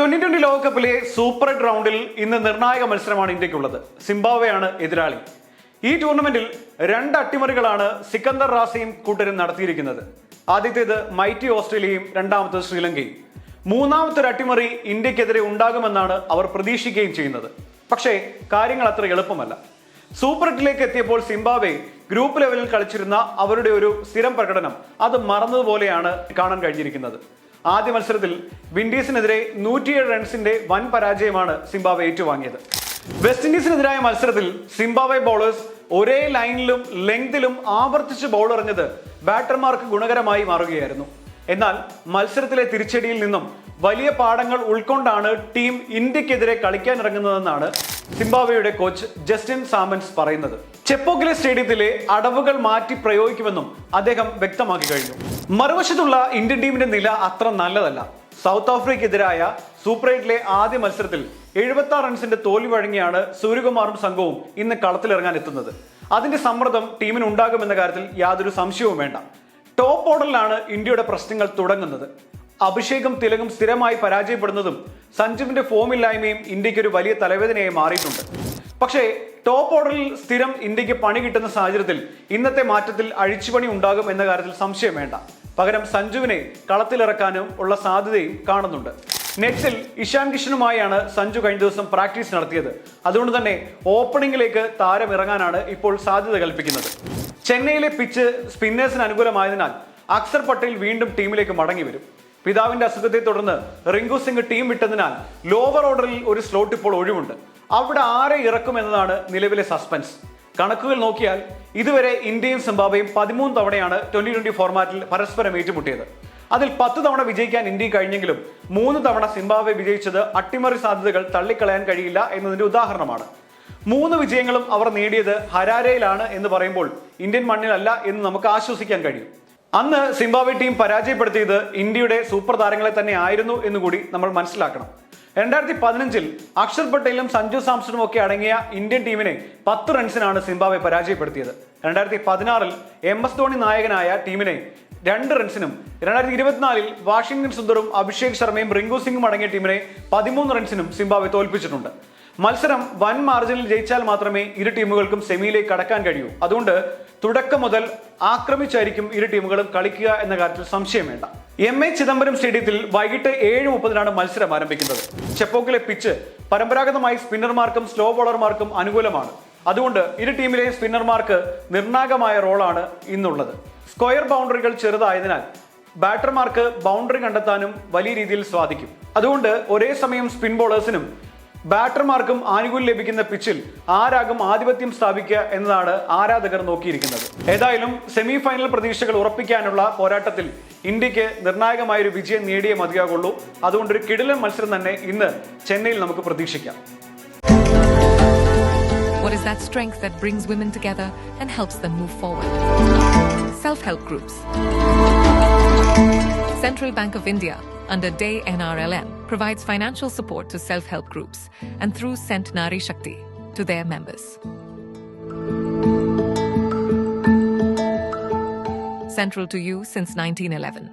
2020 ലോകകപ്പിലെ സൂപ്പർ 8 റൗണ്ടിൽ ഇന്ന് നിർണായക മത്സരമാണ് ഇന്ത്യക്കുള്ളത്. സിംബാബ്വേയാണ് എതിരാളി. ഈ ടൂർണമെന്റിൽ 2 അട്ടിമറികളാണ് സിക്കന്ദർ റാസയും കൂട്ടരും നടത്തിയിരിക്കുന്നത്. ആദ്യത്തേത് മൈറ്റി ഓസ്ട്രേലിയയും രണ്ടാമത്തേത് ശ്രീലങ്കയും. മൂന്നാമത്തെ അട്ടിമറി ഇന്ത്യക്കെതിരെ ഉണ്ടാകുമെന്നാണ് അവർ പ്രതീക്ഷിക്കുകയും ചെയ്യുന്നത്. പക്ഷേ കാര്യങ്ങൾ അത്ര എളുപ്പമല്ല. സൂപ്പർ 8ലേക്ക് എത്തിയപ്പോൾ സിംബാബ്വെ ഗ്രൂപ്പ് ലെവലിൽ കളിച്ചിരുന്ന അവരുടെ ഒരു സ്ഥിരം പ്രകടനം അത് മറന്നതുപോലെയാണ് കാണാൻ കഴിഞ്ഞിരിക്കുന്നത്. ആദ്യ മത്സരത്തിൽ വിൻഡീസിനെതിരെ 107 റൺസിന്റെ വൻ പരാജയമാണ് സിംബാബ്വെ ഏറ്റുവാങ്ങിയത്. വെസ്റ്റ് ഇൻഡീസിനെതിരായ മത്സരത്തിൽ സിംബാബ്വെ ബൗളേഴ്സ് ഒരേ ലൈനിലും ലെങ്തിലും ആവർത്തിച്ച് ബൗൾ എറിഞ്ഞത് ബാറ്റർമാർക്ക് ഗുണകരമായി മാറുകയായിരുന്നു. എന്നാൽ മത്സരത്തിലെ തിരിച്ചടിയിൽ നിന്നും വലിയ പാഠങ്ങൾ ഉൾക്കൊണ്ടാണ് ടീം ഇന്ത്യക്കെതിരെ കളിക്കാൻ ഇറങ്ങുന്നതെന്നാണ് സിംബാബ്വെയുടെ കോച്ച് ജസ്റ്റിൻ സാമൻസ് പറയുന്നത്. ചെപ്പോക്കിലെ സ്റ്റേഡിയത്തിലെ അടവുകൾ മാറ്റി പ്രയോഗിക്കുമെന്നും അദ്ദേഹം വ്യക്തമാക്കി കഴിഞ്ഞു. മറുവശത്തുള്ള ഇന്ത്യൻ ടീമിന്റെ നില അത്ര നല്ലതല്ല. സൗത്ത് ആഫ്രിക്കയ്ക്കെതിരായ സൂപ്പർ 8ലെ ആദ്യ മത്സരത്തിൽ 76 റൺസിന്റെ തോൽവി വഴങ്ങിയാണ് സൂര്യകുമാറും സംഘവും ഇന്ന് കളത്തിലിറങ്ങാൻ എത്തുന്നത്. അതിന്റെ സമ്മർദ്ദം ടീമിന് ഉണ്ടാകുമെന്ന കാര്യത്തിൽ യാതൊരു സംശയവും വേണ്ട. ടോപ്പ് ഓർഡറിലാണ് ഇന്ത്യയുടെ പ്രശ്നങ്ങൾ തുടങ്ങുന്നത്. അഭിഷേകും തിലകും സ്ഥിരമായി പരാജയപ്പെടുന്നതും സഞ്ജുവിന്റെ ഫോമില്ലായ്മയും ഇന്ത്യക്ക് ഒരു വലിയ തലവേദനയായി മാറിയിട്ടുണ്ട്. പക്ഷേ ടോപ്പ് ഓർഡറിൽ സ്ഥിരം ഇന്ത്യക്ക് പണി കിട്ടുന്ന സാഹചര്യത്തിൽ ഇന്നത്തെ മാറ്റത്തിൽ അഴിച്ചുപണി ഉണ്ടാകും എന്ന കാര്യത്തിൽ സംശയം വേണ്ട. പകരം സഞ്ജുവിനെ കളത്തിലിറക്കാനും ഉള്ള സാധ്യതയും കാണുന്നുണ്ട്. നെറ്റ്സിൽ ഇഷാൻ കിഷനുമായാണ് സഞ്ജു കഴിഞ്ഞ ദിവസം പ്രാക്ടീസ് നടത്തിയത്. അതുകൊണ്ട് തന്നെ ഓപ്പണിംഗിലേക്ക് താരം ഇറങ്ങാനാണ് ഇപ്പോൾ സാധ്യത കൽപ്പിക്കുന്നത്. ചെന്നൈയിലെ പിച്ച് സ്പിന്നേഴ്സിന് അനുകൂലമായതിനാൽ അക്സർ പട്ടേൽ വീണ്ടും ടീമിലേക്ക് മടങ്ങി വരും. പിതാവിന്റെ അസുഖത്തെ തുടർന്ന് റിങ്കു സിംഗ് ടീം വിട്ടതിനാൽ ലോവർ ഓർഡറിൽ ഒരു സ്ലോട്ട് ഇപ്പോൾ ഒഴിവുണ്ട്. അവിടെ ആരെ ഇറക്കും എന്നതാണ് നിലവിലെ സസ്പെൻസ്. കണക്കുകൾ നോക്കിയാൽ ഇതുവരെ ഇന്ത്യയും സിംബാബ്വേയും 13 തവണയാണ് 2020 ഫോർമാറ്റിൽ പരസ്പരം ഏറ്റുമുട്ടിയത്. അതിൽ 10 തവണ വിജയിക്കാൻ ഇന്ത്യ കഴിഞ്ഞെങ്കിലും 3 തവണ സിംബാബ്വെ വിജയിച്ചത് അട്ടിമറി സാധ്യതകൾ തള്ളിക്കളയാൻ കഴിയില്ല എന്നതിന്റെ ഉദാഹരണമാണ്. 3 വിജയങ്ങളും അവർ നേടിയത് ഹരാരയിലാണ് എന്ന് പറയുമ്പോൾ ഇന്ത്യൻ മണ്ണിലല്ല എന്ന് നമുക്ക് ആശ്വസിക്കാൻ കഴിയും. അന്ന് സിംബാബ്വെ ടീം പരാജയപ്പെടുത്തിയത് ഇന്ത്യയുടെ സൂപ്പർ താരങ്ങളെ തന്നെ ആയിരുന്നു എന്നുകൂടി നമ്മൾ മനസ്സിലാക്കണം. 2015 അക്ഷർ പട്ടേലും സഞ്ജു സാംസണും ഒക്കെ അടങ്ങിയ ഇന്ത്യൻ ടീമിനെ 10 റൺസിനാണ് സിംബാബ്വെ പരാജയപ്പെടുത്തിയത്. 2016 MS ധോണി നായകനായ ടീമിനെ 2 റൺസിനും 2024 വാഷിംഗ്ടൺ സുന്ദറും അഭിഷേക് ശർമ്മയും റിങ്കു സിംഗും അടങ്ങിയ ടീമിനെ 13 റൺസിനും സിംബാബ്വെ തോൽപ്പിച്ചിട്ടുണ്ട്. മത്സരം വൻ മാർജിനിൽ ജയിച്ചാൽ മാത്രമേ ഇരു ടീമുകൾക്കും സെമിയിലേക്ക് കടക്കാൻ കഴിയൂ. അതുകൊണ്ട് തുടക്കം മുതൽ ആക്രമിച്ചായിരിക്കും ഇരു ടീമുകളും കളിക്കുക എന്ന കാര്യത്തിൽ സംശയം വേണ്ട. MA ചിദംബരം സ്റ്റേഡിയത്തിൽ വൈകിട്ട് 7:30 മത്സരം ആരംഭിക്കുന്നത്. ചെപ്പോക്കിലെ പിച്ച് പരമ്പരാഗതമായി സ്പിന്നർമാർക്കും സ്ലോ ബോളർമാർക്കും അനുകൂലമാണ്. അതുകൊണ്ട് ഇരു ടീമിലെ സ്പിന്നർമാർക്ക് നിർണായകമായ റോളാണ് ഇന്നുള്ളത്. സ്ക്വയർ ബൗണ്ടറികൾ ചെറുതായതിനാൽ ബാറ്റർമാർക്ക് ബൗണ്ടറി കണ്ടെത്താനും വലിയ രീതിയിൽ സാധിക്കും. അതുകൊണ്ട് ഒരേ സമയം സ്പിൻ ബോളേഴ്സിനും ബാറ്റർമാർക്കും ആനുകൂല്യം ലഭിക്കുന്ന പിച്ചിൽ ആരാകും ആധിപത്യം സ്ഥാപിക്കുക എന്നതാണ് ആരാധകർ നോക്കിയിരിക്കുന്നത്. ഏതായാലും സെമി ഫൈനൽ പ്രതീക്ഷകൾ ഉറപ്പിക്കാനുള്ള പോരാട്ടത്തിൽ ഇന്ത്യക്ക് നിർണായകമായൊരു വിജയം നേടിയേ മതിയാകുള്ളൂ. അതുകൊണ്ടൊരു കിടിലൻ മത്സരം തന്നെ ഇന്ന് ചെന്നൈയിൽ നമുക്ക് പ്രതീക്ഷിക്കാം. What is that strength that brings women together and helps them move forward? Self-help groups. Central Bank of India, under DAY NRLM, provides financial support to self-help groups and through sent Nari Shakti to their members. Central to you since 1911.